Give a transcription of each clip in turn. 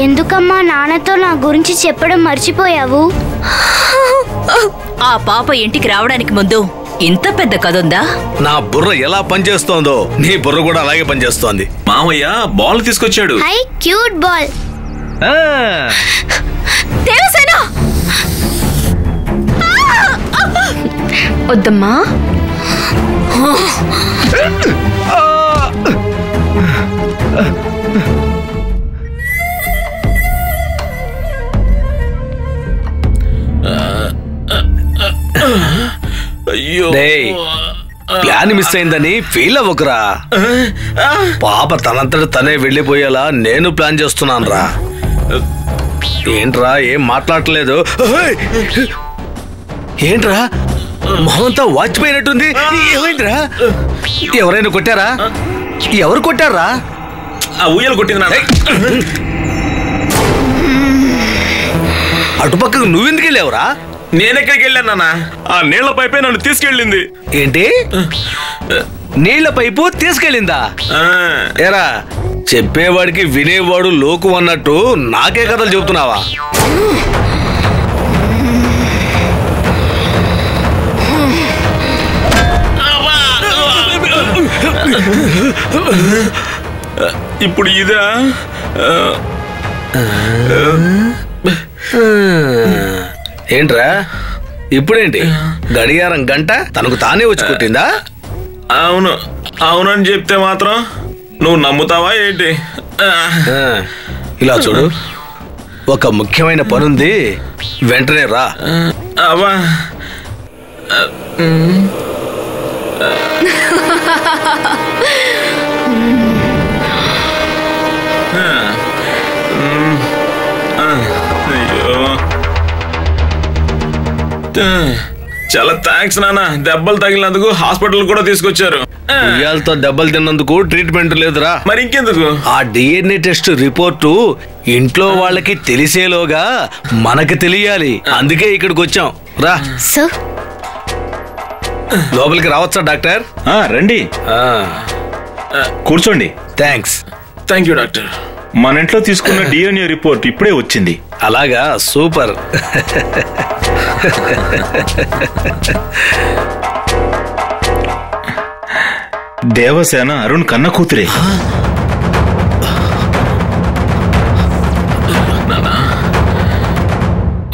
ఎందుకమ్మా నాన్నతో నా గురించి చెప్పడం మర్చిపోయావు? ఆ పాప ఇంటికి రావడానికి ముందు ఇంత పెద్ద కథ ఉందా? నా బుర్ర ఎలా పనిచేస్తోందో నీ బుర్ర కూడా అలాగే పనిచేస్తోంది. మామయ్య బాల్ తీసుకొచ్చాడు. High cute ball. దేవసేన వద్దమ్మా. ప్లాన్ మిస్ అయిందని ఫీల్ అవ్వకురా. పాప తనంతట తనే వెళ్ళిపోయేలా నేను ప్లాన్ చేస్తున్నాను రా. ఏంట్రా ఏం మాట్లాడలేదు? ఏంట్రా మొహంతా వాచిపోయినట్టుంది. ఏమైందిరా? ఎవరైనా కొట్టారా? ఎవరు కొట్టారా? ఊయలు కొట్టింది నాన్న. అటుపక్కకు నువ్వెందుకు వెళ్ళావురా? నేనెక్కడికి వెళ్ళాను నాన్న? ఆ నీళ్ల పైపే నన్ను తీసుకెళ్ళింది. ఏంటి? నీళ్ల పైపు తీసుకెళ్ళిందా? ఏరా చెప్పేవాడికి వినేవాడు లోకు అన్నట్టు నాకే కథలు చెబుతున్నావా? ఇప్పుడు ఇదా? ఏంట్రా ఇప్పుడేంటి? గడియారం గంట తనకు తానే వచ్చి కొట్టిందా? అవును అవునని చెప్తే మాత్రం నువ్వు నమ్ముతావా ఏంటి? ఇలా చూడు, ఒక ముఖ్యమైన పనుంది, వెంటనే రా. అవ్వా చాలా థ్యాంక్స్ నాన్న. దెబ్బలు తగిలినందుకు హాస్పిటల్ కూడా తీసుకొచ్చారు. ఉయ్యాలతో దెబ్బలు తిన్నందుకు ట్రీట్మెంట్ లేదురా. మరి ఇంకెందుకు? ఆ DNA టెస్ట్ రిపోర్టు ఇంట్లో వాళ్ళకి తెలిసేలోగా మనకి తెలియాలి. అందుకే ఇక్కడికి వచ్చాం. రా లోపలికి రావచ్చా డాక్టర్? రండి, కూర్చోండి. థ్యాంక్స్. Thank you doctor. మన ఇంట్లో తీసుకున్న DNA రిపోర్ట్ ఇప్పుడే వచ్చింది. అలాగా, సూపర్. దేవసేన అరుణ్ కన్న కూతురే.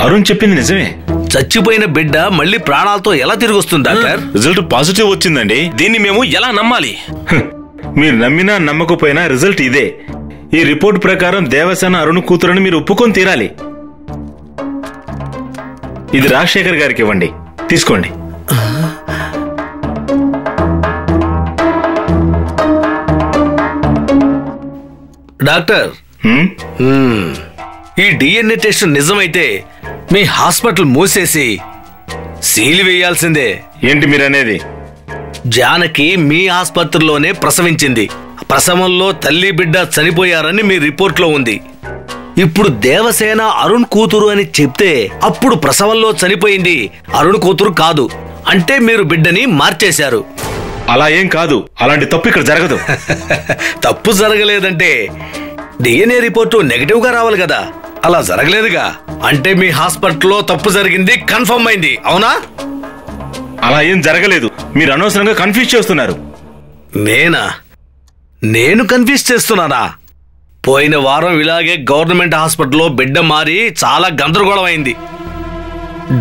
అరుణ్ చెప్పింది నిజమే. చచ్చిపోయిన బిడ్డ మళ్ళీ ప్రాణాలతో ఎలా తిరిగి వస్తుంది డాక్టర్? రిజల్ట్ పాజిటివ్ వచ్చిందండి. దీన్ని మేము ఎలా నమ్మాలి? మీరు నమ్మినా నమ్మకపోయినా రిజల్ట్ ఇదే. ఈ రిపోర్ట్ ప్రకారం దేవసేన అరుణ్ కూతురని మీరు ఒప్పుకొని తీరాలి. ఇది రాజశేఖర్ గారికి ఇవ్వండి, తీసుకోండి. డాక్టర్, ఈ DNA టెస్ట్ నిజమైతే మీ హాస్పిటల్ మూసేసి సీల్ వేయాల్సిందే. ఏంటి మీరనేది? జానకి మీ ఆసుపత్రిలోనే ప్రసవించింది. ప్రసవంలో తల్లి బిడ్డ చనిపోయారని మీ రిపోర్ట్లో ఉంది. ఇప్పుడు దేవసేన అరుణ్ కూతురు అని చెప్తే అప్పుడు ప్రసవంలో చనిపోయింది అరుణ్ కూతురు కాదు అంటే మీరు బిడ్డని మార్చేశారు. అలా ఏం కాదు, అలాంటి తప్పు ఇక్కడ జరగదు. తప్పు జరగలేదంటే DNA రిపోర్టు నెగటివ్ గా రావాలి కదా. అలా జరగలేదుగా, అంటే మీ హాస్పిటల్లో తప్పు జరిగింది కన్ఫర్మ్ అయింది, అవునా? అలా ఏం జరగలేదు. మీరు అనవసరంగా కన్ఫ్యూజ్ చేస్తున్నారు. నేను కన్ఫ్యూజ్ చేస్తున్నానా? పోయిన వారం ఇలాగే గవర్నమెంట్ హాస్పిటల్లో బిడ్డ మారి చాలా గందరగోళం అయింది.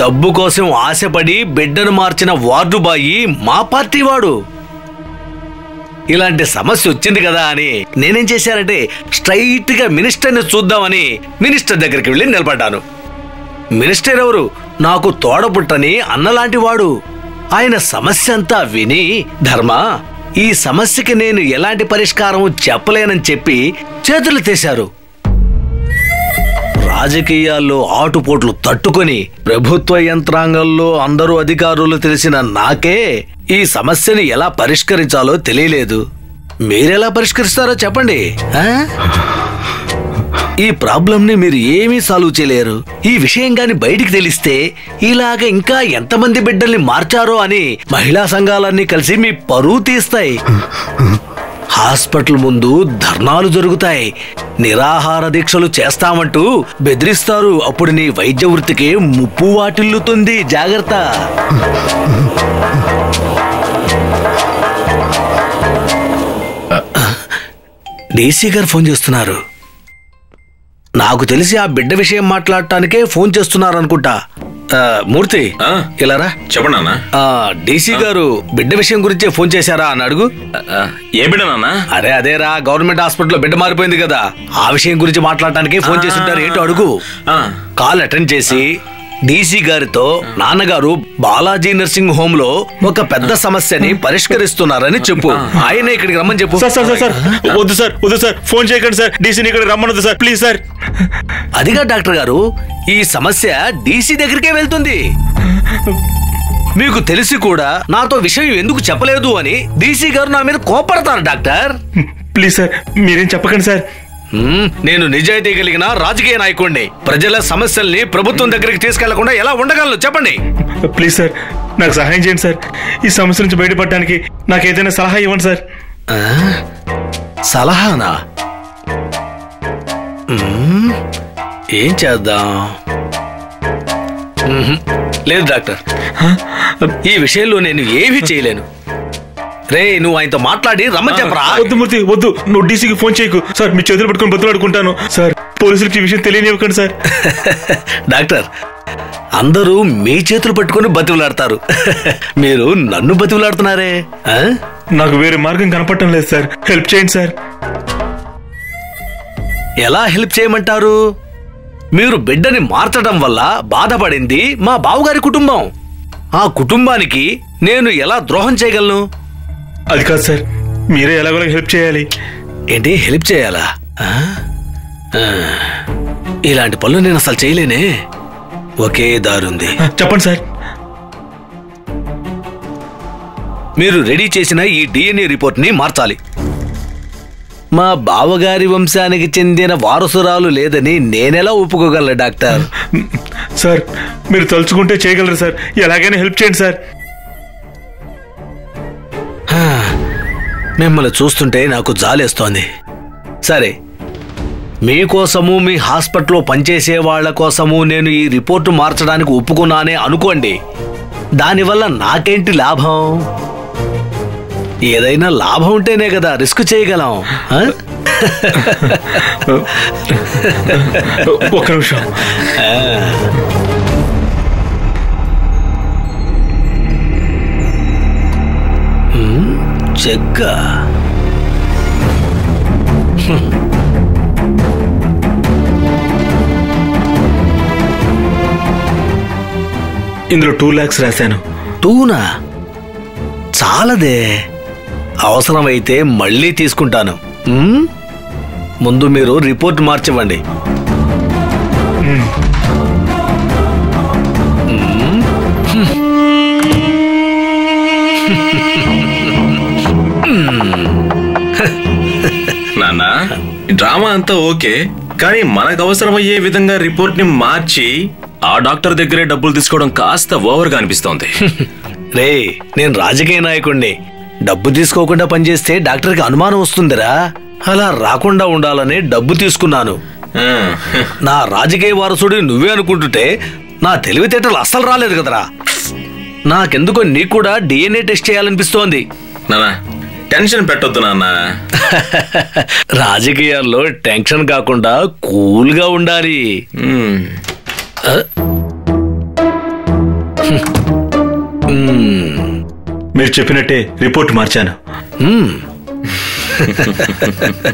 డబ్బు కోసం ఆశపడి బిడ్డను మార్చిన వార్డు బాయి మా పార్టీ వాడు. ఇలాంటి సమస్య వచ్చింది కదా అని నేనేం చేశానంటే స్ట్రైట్ గా మినిస్టర్ని చూద్దామని మినిస్టర్ దగ్గరికి వెళ్ళి నిలబడ్డాను. మినిస్టర్ ఎవరు? నాకు తోడబుట్టని అన్నలాంటి వాడు. ఆయన సమస్య అంతా విని, ధర్మ, ఈ సమస్యకి నేను ఎలాంటి పరిష్కారం చెప్పలేనని చెప్పి చేతులు తీశారు. రాజకీయాల్లో ఆటుపోట్లు తట్టుకొని ప్రభుత్వ యంత్రాంగంలో అందరూ అధికారులు తెలిసిన నాకే ఈ సమస్యని ఎలా పరిష్కరించాలో తెలియలేదు. మీరెలా పరిష్కరిస్తారో చెప్పండి. ఈ ప్రాబ్లంని మీరు ఏమీ సాల్వ్ చేయలేరు. ఈ విషయం గాని బయటికి తెలిస్తే ఇలాగ ఇంకా ఎంతమంది బిడ్డల్ని మార్చారో అని మహిళా సంఘాలన్నీ కలిసి మీ పరువు తీస్తాయి. హాస్పిటల్ ముందు ధర్నాలు జరుగుతాయి, నిరాహార దీక్షలు చేస్తామంటూ బెదిరిస్తారు. అప్పుడు నీ వైద్య వృత్తికి ముప్పు వాటిల్లుతుంది. జాగ్రత్త. డీసీ గారు ఫోన్ చేస్తున్నారు. నాకు తెలిసి ఆ బిడ్డ విషయం మాట్లాడటానికే ఫోన్ చేస్తున్నారు అనుకుంటా. మూర్తి, ఇలారా. చెప్పండి నాన్న. డీసీ గారు బిడ్డ విషయం గురించే ఫోన్ చేశారా అని అడుగు. ఏ బిడ్డ నాన్న? అదేరా, గవర్నమెంట్ హాస్పిటల్లో బిడ్డ మారిపోయింది కదా, ఆ విషయం గురించి మాట్లాడటానికి ఫోన్ చేసి ఉంటారు. ఏంటో అడుగు. కాల్ అటెండ్ చేసి డీసీ గారితో నాన్నగారు బాలాజీ నర్సింగ్ హోమ్ లో ఒక పెద్ద సమస్యని పరిష్కరిస్తున్నారని చెప్పు. ఆయన ఇక్కడికి రమ్మని చెప్పు. వద్దు సార్, ఫోన్ చేయకండి సార్. డీసీని ఇక్కడ రమ్మనొద్దు సార్, ప్లీజ్ సార్. అదిగా డాక్టర్ గారు, ఈ సమస్య డీసీ దగ్గరికే వెళ్తుంది. మీకు తెలిసి కూడా నాతో విషయం ఎందుకు చెప్పలేదు అని డీసీ గారు నా మీద కోపడతారు. డాక్టర్ ప్లీజ్ సార్, మీరేం చెప్పకండి సార్. నేను నిజాయితీ కలిగిన రాజకీయ నాయకుడిని. ప్రజల సమస్యల్ని ప్రభుత్వం దగ్గరికి తీసుకెళ్లకుండా ఎలా ఉండగలను చెప్పండి. ప్లీజ్ సార్, నాకు సహాయం చేయండి సార్. ఈ సమస్య నుంచి బయటపడడానికి నాకు ఏదైనా సలహా ఇవ్వండి సార్. సలహానా? ఏం చేద్దాం? లేదు డాక్టర్, ఈ విషయంలో నేను ఏమీ చేయలేను. రే, నువ్వు ఆయనతో మాట్లాడి రమ్మని చెప్పరా. వద్దు మూర్తి, వద్దు. నువ్వు డీసీకి ఫోన్ చేయకు సార్. మీ చేతులు పట్టుకుని బతులాడుకుంటాను సార్. పోలీసులకి ఈ విషయం తెలియనివ్వకండి సార్. డాక్టర్, అందరూ మీ చేతులు పట్టుకుని బతివులాడతారు, మీరు నన్ను బతివులాడుతున్నారే. నాకు వేరే మార్గం కనపడటం లేదు సార్. హెల్ప్ చేయండి సార్. ఎలా హెల్ప్ చేయమంటారు? మీరు బిడ్డని మార్చడం వల్ల బాధపడింది మా బావగారి కుటుంబం. ఆ కుటుంబానికి నేను ఎలా ద్రోహం చేయగలను? అది కాదు సార్, మీరే ఎలాగో హెల్ప్ చేయాలి. ఏంటి హెల్ప్ చేయాలా? ఇలాంటి పనులు నేను అసలు చేయలేనే. ఒకే దారుంది. చెప్పండి సార్. మీరు రెడీ చేసిన ఈ డిఎన్ఏ రిపోర్ట్ ని మార్చాలి. మా బావగారి వంశానికి చెందిన వారసురాలు లేదని నేనెలా ఒప్పుకోగలను డాక్టర్? సార్, మీరు తలుచుకుంటే చేయగలరు సార్. ఎలాగైనా హెల్ప్ చేయండి సార్. మిమ్మల్ని చూస్తుంటే నాకు జాలేస్తోంది. సరే, మీకోసము, మీ హాస్పిటల్లో పనిచేసే వాళ్ల కోసము నేను ఈ రిపోర్టు మార్చడానికి ఒప్పుకున్నానే అనుకోండి. దానివల్ల నాకేంటి లాభం? ఏదైనా లాభం ఉంటేనే కదా రిస్క్ చేయగలం. ఒక్క నిమిషం. చెక్క. ఇందులో 2 lakhs రాశాను. 2నా? చాలదే. అవసరమైతే మళ్ళీ తీసుకుంటాను. ముందు మీరు రిపోర్ట్ మార్చివ్వండి. నాన్న, డ్రామా అంతా ఓకే, కానీ మనకు అవసరమయ్యే విధంగా రిపోర్ట్ ని మార్చి ఆ డాక్టర్ దగ్గరే డబ్బులు తీసుకోవడం కాస్త ఓవర్ గా అనిపిస్తోంది. రే, నేను రాజకీయ నాయకుడిని. డబ్బు తీసుకోకుండా పనిచేస్తే డాక్టర్కి అనుమానం వస్తుందిరా. అలా రాకుండా ఉండాలని డబ్బు తీసుకున్నాను. నా రాజకీయ వారసుడు నువ్వే అనుకుంటుంటే నా తెలివితేటలు అస్సలు రాలేదు కదరా. నాకెందుకో నీకు కూడా డిఎన్ఏ టెస్ట్ చేయాలనిపిస్తోంది. నాన్న, టెన్షన్ పెట్టొద్దు నాన్న. రాజకీయాల్లో టెన్షన్ కాకుండా కూల్గా ఉండాలి. మీరు చెప్పినట్టే రిపోర్ట్ మార్చాను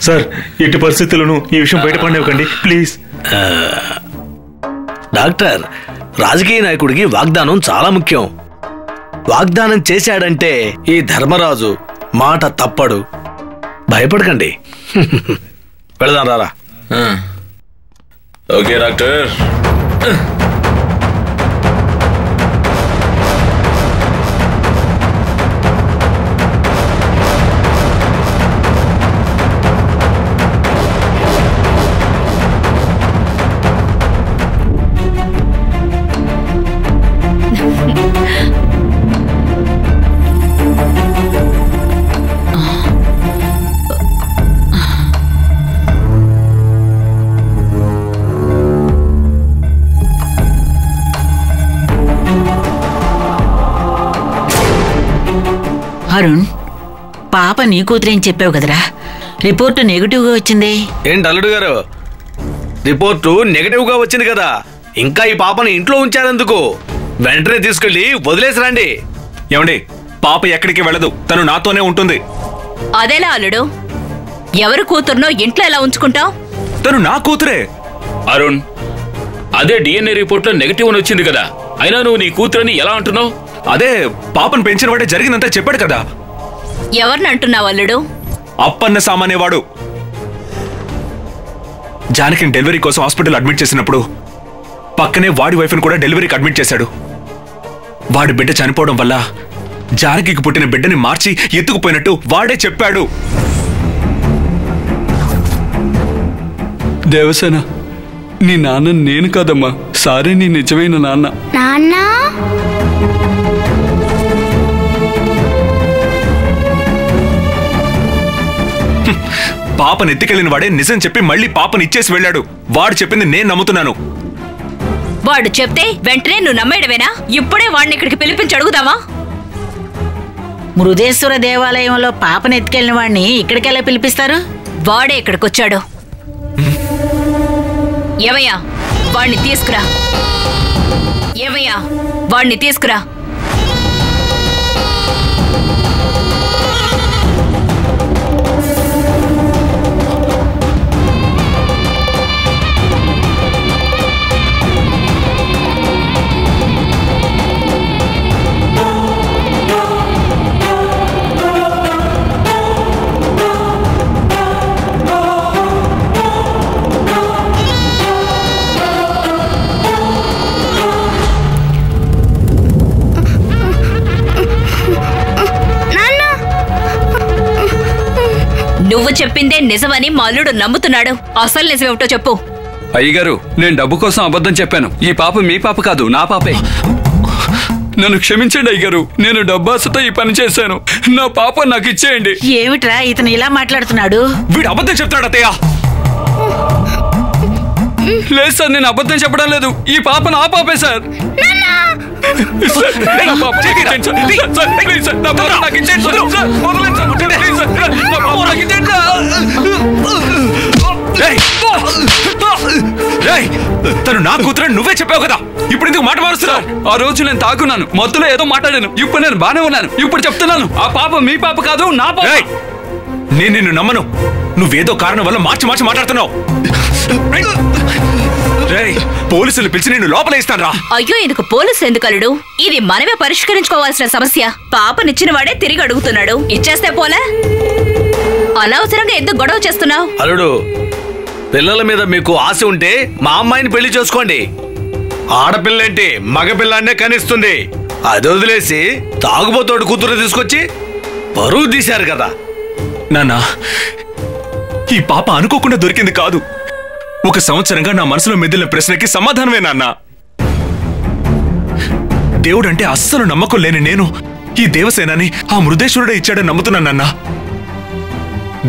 సార్. ఎట్టి పరిస్థితుల్లోనూ ఈ విషయం బయటపడనివ్వకండి ప్లీజ్. డాక్టర్, రాజకీయ నాయకుడికి వాగ్దానం చాలా ముఖ్యం. వాగ్దానం చేశాడంటే ఈ ధర్మరాజు మాట తప్పడు. భయపడకండి. వెళదాం రారా. Okay doctor. అరుణ్, పాప నీ కూతురేం చెప్పావు కదరా? రిపోర్టు నెగిటివ్గా వచ్చింది. ఏంటి అల్లుడు గారు, రిపోర్టు నెగటివ్ గా వచ్చింది కదా, ఇంకా ఈ పాపని ఇంట్లో ఉంచారెందుకు? వెంటనే తీసుకెళ్లి వదిలేసి రండి. ఏమండి, పాప ఎక్కడికి వెళ్ళదు, తను నాతోనే ఉంటుంది. అదేలా అల్లుడు, ఎవరు కూతురునో ఇంట్లో ఎలా ఉంచుకుంటావు? తను నా కూతురే. అరుణ్, అదే డిఎన్ఏ రిపోర్ట్ లో నెగటివ్ అని వచ్చింది కదా, అయినా నువ్వు నీ కూతురని ఎలా అంటున్నావు? అదే పాపను పెంచిన వాడే జరిగిందంతా చెప్పాడు కదా. ఎవరిని అంటున్నావు అల్లుడు? అప్పన్న సామానేవాడు. జానకిని డెలివరీ కోసం హాస్పిటల్ అడ్మిట్ చేసినప్పుడు పక్కనే వాడి వైఫ్ని కూడా డెలివరీకి అడ్మిట్ చేశాడు. వాడి బిడ్డ చనిపోవడం వల్ల జానకికి పుట్టిన బిడ్డని మార్చి ఎత్తుకుపోయినట్టు వాడే చెప్పాడు. దేవసేన, నీ నాన్న నేను కాదమ్మా, సారీ, నీ నిజమైన నాన్న. నాన్న పాపను ఎత్తుకెళ్లిన వాడే నిజం చెప్పి మళ్ళీ పాపను ఇచ్చేసి వెళ్ళాడు. వాడు చెప్పింది నేను నమ్ముతున్నాను. వాడు చెప్తే వెంటనే నువ్వు నమ్మేయడమేనా? ఇప్పుడే వాడిని ఇక్కడికి పిలిపించి అడుగుదామా? మృదేశ్వర దేవాలయంలో పాపను ఎత్తుకెళ్ళిన వాడిని ఇక్కడికెలా పిలిపిస్తారు? వాడే ఇక్కడికొచ్చాడు. ఏమయ్యా, వాణ్ణి తీసుకురా. ఏమయ్యా, వాణ్ణి తీసుకురా. నువ్వు చెప్పిందే నిజమని మా అల్లుడు నమ్ముతున్నాడు. అసలు నిజమేమిటో చెప్పు. అయ్యగారు, నేను డబ్బు కోసం అబద్ధం చెప్పాను. ఈ పాప మీ పాప కాదు, నా పాపే. నన్ను క్షమించండి అయ్యగారు, నేను డబ్బాసతో ఈ పని చేశాను. నా పాప నాకు ఇచ్చేయండి. ఏమిట్రా ఇతను ఇలా మాట్లాడుతున్నాడు? వీడు అబద్ధం చెప్తాడు అత్తయ్య. లేదు సార్, నేను అబద్ధం చెప్పడం లేదు. ఈ పాప నా పాపే సార్. నా పాప నాకు ఇచ్చేయండి సార్. సార్, ప్లీజ్ సార్, నా పాప నాకు ఇచ్చేయండి సార్. సార్, వదలండి సార్. ప్లీజ్ సార్, నా పాప నాకు ఇచ్చేయండి సార్. తను నా కూతురని నువ్వే చెప్పావు కదా, ఇప్పుడు ఎందుకు మాట మారుస్తున్నావు? ఆ రోజు నేను తాగున్నాను, మొత్తంలో ఏదో మాట్లాడాను. ఇప్పుడు నేను బానే ఉన్నాను. ఇప్పుడు చెప్తున్నాను, ఆ పాప మీ పాప కాదు, నా పాప. నేను నిన్ను నమ్మను. నువ్వేదో కారణం వల్ల మార్చి మార్చి మాట్లాడుతున్నావు. పోలీసులు పిలిచి నిన్ను లోపల ఇస్తాను రా. అయ్యో, ఎందుకు పోలీసు ఎందుకు అల్లుడు? ఇది మనమే పరిష్కరించుకోవాల్సిన సమస్య. పాపనిచ్చిన వాడే తిరిగి అడుగుతున్నాడు. ఇచ్చేస్తే పోలే? అనవసరంగా ఎందుకు గొడవ చేస్తున్నావు? అల్లుడు, పిల్లల మీద మీకు ఆశ ఉంటే మా అమ్మాయిని పెళ్లి చేసుకోండి. ఆడపిల్లంటే మగపిల్లాన్నే కనిస్తుంది. అది వదిలేసి తాగుబోతోడు కూతురు తీసుకొచ్చి పరువు తీశారు కదా. నాన్న, ఈ పాప అనుకోకుండా దొరికింది కాదు. ఒక సంవత్సరంగా నా మనసులో మెదిలిన ప్రశ్నకి సమాధానమే నాన్న. దేవుడంటే అస్సలు నమ్మకం లేని నేను ఈ దేవసేనని ఆ మృదేశ్వరుడే ఇచ్చాడని నమ్ముతున్నానన్నా.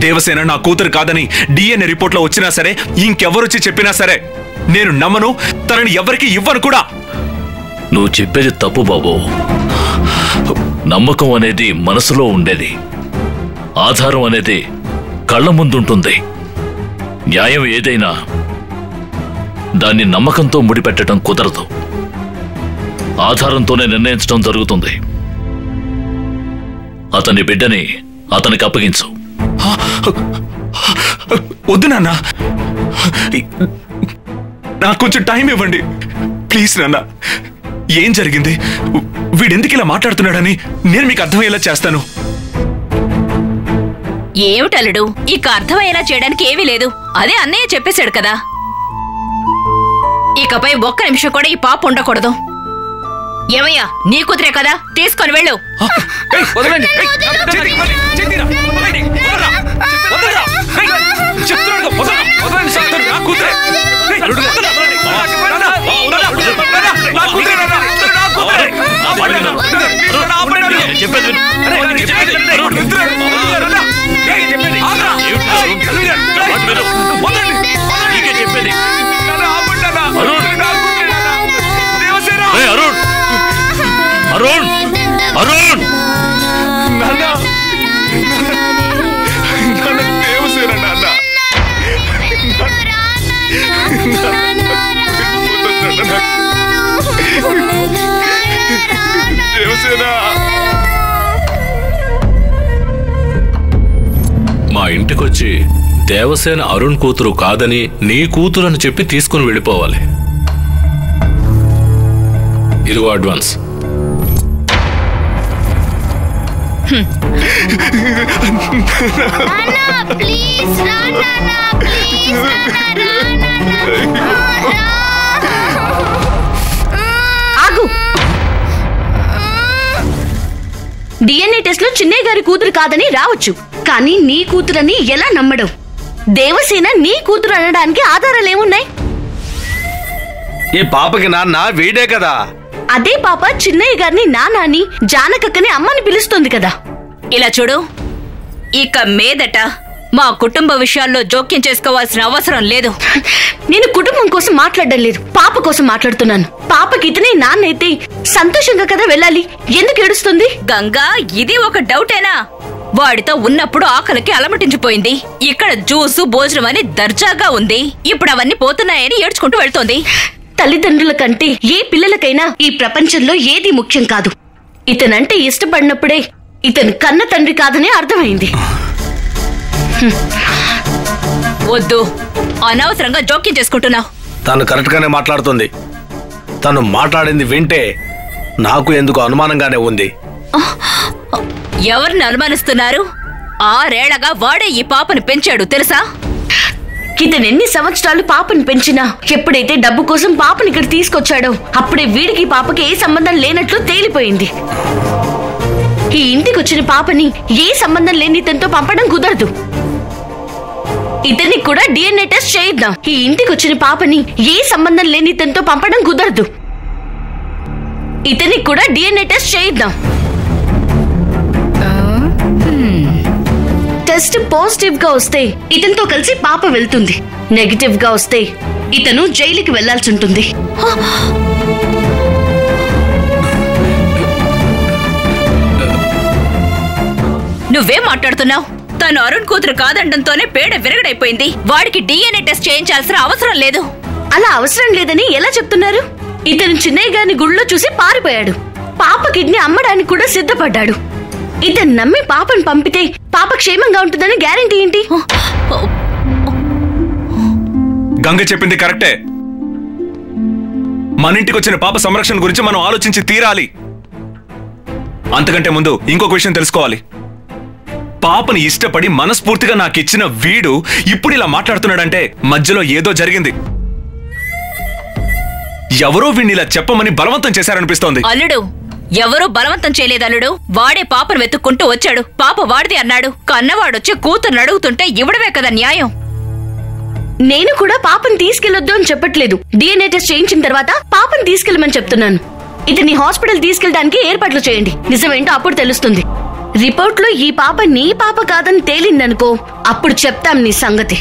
దేవసేన నా కూతురు కాదని డిఎన్ఏ రిపోర్ట్ లో వచ్చినా సరే, ఇంకెవరొచ్చి చెప్పినా సరే నేను నమ్మను. తనని ఎవరికి ఇవ్వను కూడా. నువ్వు చెప్పేది తప్పు బాబు. నమ్మకం అనేది మనసులో ఉండేది, ఆధారం అనేది కళ్ళ ముందుంటుంది. న్యాయం ఏదైనా దాన్ని నమ్మకంతో ముడిపెట్టడం కుదరదు, ఆధారంతోనే నిర్ణయించడం జరుగుతుంది. అతని బిడ్డని అతనికి అప్పగించు. వద్దు నాన్న, నాకు కొంచెం టైం ఇవ్వండి ప్లీజ్ నాన్న. ఏం జరిగింది, వీడెందుకు ఇలా మాట్లాడుతున్నాడని నేను మీకు అర్థమయ్యేలా చేస్తాను. ఏమిటల్లుడు, ఇక అర్థమయ్యేలా చేయడానికి ఏమీ లేదు. అదే అన్నయ్య చెప్పేశాడు కదా. ఇకపై ఒక్క నిమిషం కూడా ఈ పాప ఉండకూడదు. ఏమయ్యా, నీ కూతురే కదా, తీసుకొని వెళ్ళు. అరుణ్, అరుణ్, అరుణ్, దేవసేన అరుణ్ కూతురు కాదని నీ కూతురు అని చెప్పి తీసుకుని వెళ్ళిపోవాలి. ఇదిగో అడ్వాన్స్. ఆగు. డిఎన్ఏ టెస్ట్ లో చిన్నయ్య గారి కూతురు కాదని రావచ్చు, కానీ నీ కూతురని ఎలా నమ్మడం? దేవసేన నీ కూతురు అనడానికి ఆధారాలేమున్నాయి? ఈ పాపకి నాన్న వీడే కదా. అదే పాప చిన్నయ్య గారిని నానాని, జానకక్కని అమ్మని పిలుస్తుంది కదా. ఇలా చూడు, ఇక మీదట మా కుటుంబ విషయాల్లో జోక్యం చేసుకోవాల్సిన అవసరం లేదు. నేను కుటుంబం కోసం మాట్లాడడం లేదు, పాప కోసం మాట్లాడుతున్నాను. పాపకి ఇతనే నాన్నైతే సంతోషంగా కదా వెళ్ళాలి, ఎందుకు ఏడుస్తుంది? గంగా, ఇది ఒక డౌటేనా? వాడితో ఉన్నప్పుడు ఆకలికి అలమటించిపోయింది. ఇక్కడ జ్యూసు భోజనం అని దర్జాగా ఉంది. ఇప్పుడు అవన్నీ పోతున్నాయని ఏడ్చుకుంటూ వెళ్తోంది. తల్లిదండ్రుల కంటే ఏ పిల్లలకైనా ఈ ప్రపంచంలో ఏది ముఖ్యం కాదు. ఇతనంటే ఇష్టపడినప్పుడే ఇతను కన్న తండ్రి కాదనే అర్థమైంది. వద్దు, అనవసరంగా జోక్యం చేసుకుంటున్నావు. తను కరెక్ట్ గానే మాట్లాడుతుంది. తను మాట్లాడింది వింటే నాకు ఎందుకు అనుమానంగానే ఉంది. ఎవరిని అనుమానిస్తున్నారు? 6 ఏళ్లగా వాడే ఈ పాపను పెంచాడు తెలుసా? ఇతను ఎన్ని సంవత్సరాలు పాపను పెంచినా ఎప్పుడైతే డబ్బు కోసం పాపని ఇక్కడ తీసుకొచ్చాడో అప్పుడే వీడికి పాపకి ఏ సంబంధం లేనట్లు తేలిపోయింది. ఈ ఇంటికి వచ్చిన పాపని ఏ సంబంధం లేని ఇతనితో పంపడం కుదరదు. ఇతనికి కూడా డిఎన్ఏ టెస్ట్ చేయిద్దాం. ఈ ఇంటికి వచ్చిన పాపని ఏ సంబంధం లేని ఇతనితో పంపడం కుదరదు. ఇతనికి కూడా డిఎన్ఏ టెస్ట్ చేయిద్దాం. టెస్ట్ పాజిటివ్ గా వస్తే ఇతనితో కలిసి పాప వెళ్తుంది. నెగటివ్ గా వస్తే ఇతను జైలుకి వెళ్లాల్సి ఉంటుంది. నువ్వేం మాట్లాడుతున్నావు? తను అరుణ్ కూతురు కాదండంతోనే పేడ విరగడైపోయింది. వాడికి డిఎన్ఏ టెస్ట్ చేయించాల్సిన అవసరం లేదు. అలా అవసరం లేదని ఎలా చెప్తున్నారు? ఇతను చిన్నయ్య గారిని గుళ్ళో చూసి పారిపోయాడు. పాప కిడ్నీ అమ్మడానికి కూడా సిద్ధపడ్డాడు. ఇతను నమ్మి పాపను పంపితే పాప క్షేమంగా ఉంటుందని గ్యారెంటీ ఏంటి? గంగ చెప్పింది కరెక్టే. మన ఇంటికి వచ్చిన పాప సంరక్షణ గురించి మనం ఆలోచించి తీరాలి. అంతకంటే ముందు ఇంకొక విషయం తెలుసుకోవాలి. పాపని ఇష్టపడి మనస్ఫూర్తిగా నాకిచ్చిన వీడు ఇప్పుడు ఇలా మాట్లాడుతున్నాడంటే మధ్యలో ఏదో జరిగింది. ఎవరో వీడిని ఇలా చెప్పమని బలవంతం చేశారనిపిస్తోంది. అల్లుడు, ఎవరూ బలవంతం చేయలేదు అల్లుడు. వాడే పాపను వెతుక్కుంటూ వచ్చాడు. పాప వాడిది అన్నాడు. కన్నవాడొచ్చి కూతుర్ని అడుగుతుంటే ఇవ్వడమే కదా న్యాయం. నేను కూడా పాపను తీసుకెళ్లొద్దు అని చెప్పట్లేదు. డిఎన్ఏ టెస్ట్ చేయించిన తర్వాత పాపను తీసుకెళ్లమని చెప్తున్నాను. ఇతని హాస్పిటల్ తీసుకెళ్ళడానికి ఏర్పాట్లు చేయండి. నిజమేంటో అప్పుడు తెలుస్తుంది. రిపోర్ట్ లో ఈ పాప నీ పాప కాదని తేలిందనుకో, అప్పుడు చెప్తాం నీ సంగతి.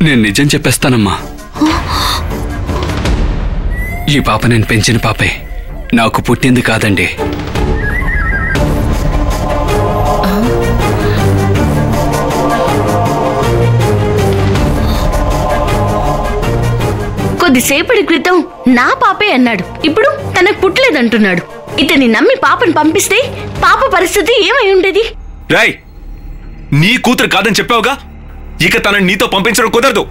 నేను నిజం చెప్పేస్తానమ్మా. ఈ పాప నేను పెంచిన పాపే, నాకు పుట్టింది కాదండి. కొద్దిసేపటి క్రితం నా పాపే అన్నాడు. ఇప్పుడు తనకు పుట్టలేదంటున్నాడు. ఇతన్ని నమ్మి పాపను పంపిస్తే పాప పరిస్థితి ఏమై ఉండేది? రాయ్, నీ కూతురు కాదని చెప్పావుగా, ఇక తనని నీతో పంపించడం కుదరదు.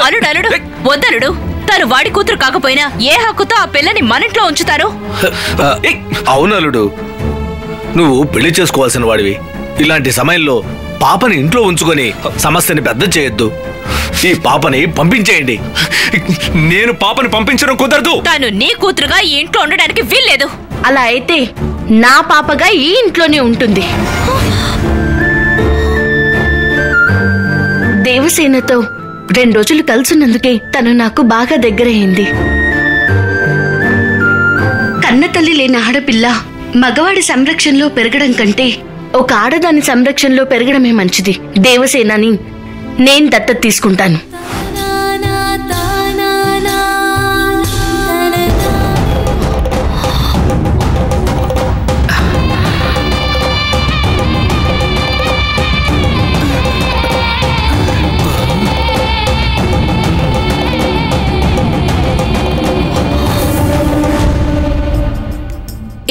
అల్లుడు అల్లుడు, వద్దలుడు. తను వాడి కూతురు కాకపోయినా ఏ హక్కుతో ఆ పిల్లని మనింట్లో ఉంచుతారు? అవునలుడు, నువ్వు పెళ్లి చేసుకోవాల్సిన వాడివి. ఇలాంటి సమయంలో పాపని ఇంట్లో ఉంచుకొని సమస్యని పెద్ద చేయొద్దు. ఈ పాపని పంపించేయండి. నేను పాపని పంపించడం కుదరదు. తను నీ కూతురుగా ఈ ఇంట్లో ఉండడానికి వీల్లేదు. అలా అయితే నా పాపగా ఈ ఇంట్లోనే ఉంటుంది. దేవసేనతో 2 రోజులు కలుసున్నందుకే తను నాకు బాగా దగ్గరయింది. కన్నతల్లి లేని ఆడపిల్ల మగవాడి సంరక్షణలో పెరగడం కంటే ఒక ఆడదాని సంరక్షణలో పెరగడమే మంచిది. దేవసేనని నేను దత్తత తీసుకుంటాను.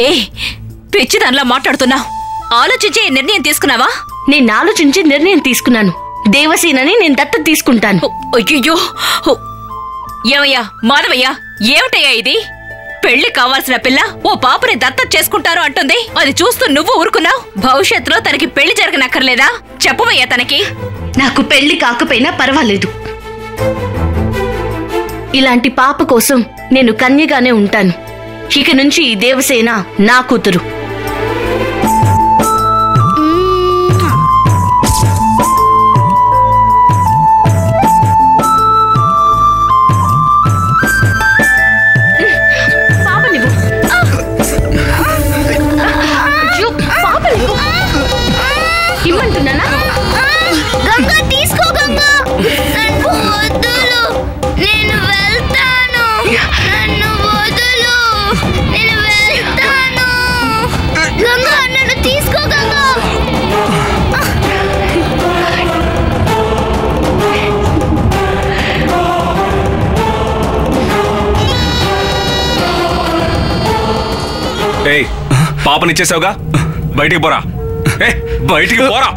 ఏ పిచ్చిదానిలా మాట్లాడుతున్నావు. ఆలోచించే ఈ నిర్ణయం తీసుకున్నావా? నేను ఆలోచించి నిర్ణయం తీసుకున్నాను. దేవసేనని నేను దత్తత తీసుకుంటాను. అయ్యో, ఏమయ్యా మాధవయ్య, ఏమిటయ్యా ఇది? పెళ్లి కావాల్సిన పిల్ల ఓ పాపని దత్తత చేసుకుంటారు అంటుంది. అది చూస్తూ నువ్వు ఊరుకున్నావు. భవిష్యత్తులో తనకి పెళ్లి జరగనక్కర్లేదా? చెప్పవయ్యా తనకి. నాకు పెళ్లి కాకపోయినా పర్వాలేదు. ఇలాంటి పాప కోసం నేను కన్యగానే ఉంటాను. ఇక నుంచి ఈ దేవసేన నా కూతురు. ఇమ్మంటున్నానా? గంగా తీసుకో గంగా. నన్ను వదులు, నేను వెళ్తాను. నన్ను వదులు, నేను వెళ్తాను. గంగా నన్ను తీసుకో గంగా. ఏయ్, పాపనిచ్చేసావుగా, బయటికి పోరా. బయటికి పోరా.